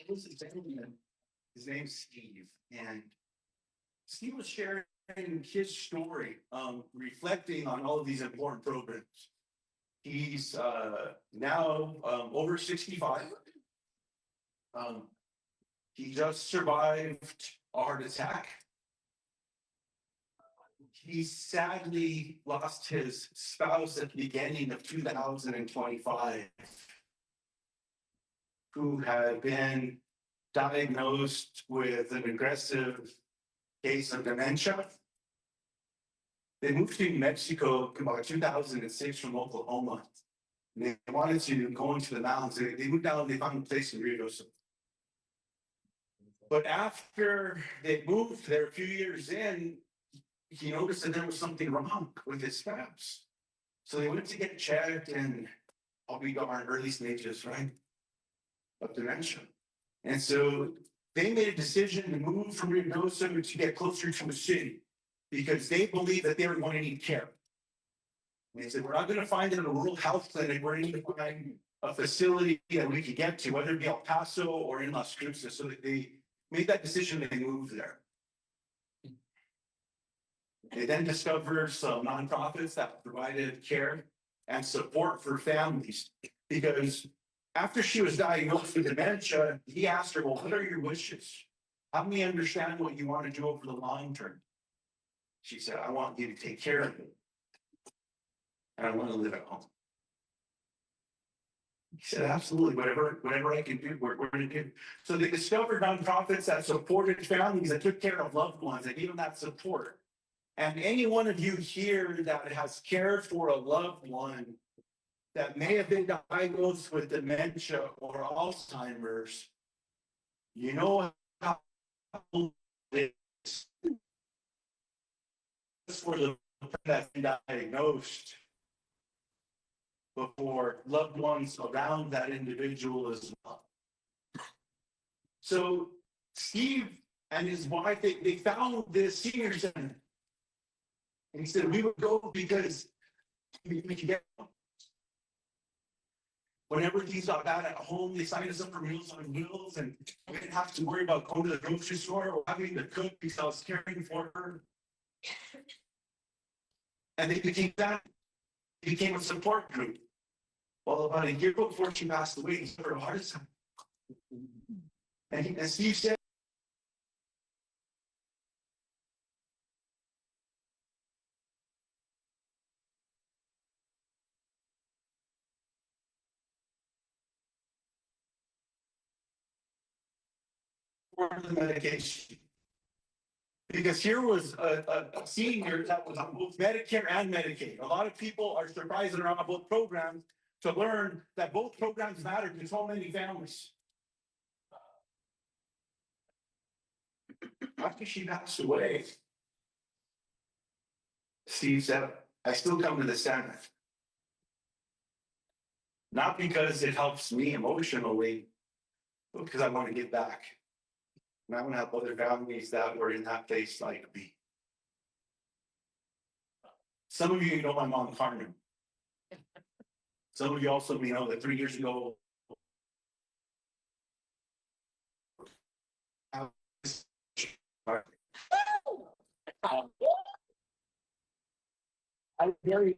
This is a gentleman. His name's Steve, and Steve was sharing his story, reflecting on all of these important programs. He's now over 65. He just survived a heart attack. He sadly lost his spouse at the beginning of 2025, who had been diagnosed with an aggressive case of dementia. They moved to New Mexico about 2006 from Oklahoma. And they wanted to go into the mountains. They moved down, they found a place in Rio. But after they moved there a few years in, he noticed that there was something wrong with his spouse. So they went to get checked, and we got early stages, right, of dementia. And so they made a decision to move from Reynosa to get closer to a city because they believed that they were going to need care. And they said, we're not going to find it in a rural health clinic. We're going to find a facility that we could get to, whether it be El Paso or in Las Cruces. So that they made that decision, they moved there. They then discovered some nonprofits that provided care and support for families, because after she was diagnosed with dementia, he asked her, well, what are your wishes? Help me understand what you want to do over the long term. She said, I want you to take care of me, and I want to live at home. He said, absolutely, whatever I can do, we're going to do. So they discovered nonprofits that supported families, that took care of loved ones, that gave them that support. And any one of you here that has cared for a loved one that may have been diagnosed with dementia or Alzheimer's, you know how it is for the person that's been diagnosed before loved ones around that individual as well. So Steve and his wife, they found this senior center. And he said, we would go because we could get home. Whenever things got bad at home, they signed us up for Meals on Wheels, and we didn't have to worry about going to the grocery store or having to cook because I was caring for her. And they became that. They became a support group. Well, about a year before she passed away, he suffered a heart attack. And Steve said, for the medication. Because here was a senior that was on both Medicare and Medicaid. A lot of people are surprised around both programs to learn that both programs matter to so many families. After she passed away, Steve said, I still come to the center. Not because it helps me emotionally, but because I want to give back. And I want to help other families that were in that place like me. Some of you know my mom, Carmen. Some of you also may know that 3 years ago, I'm very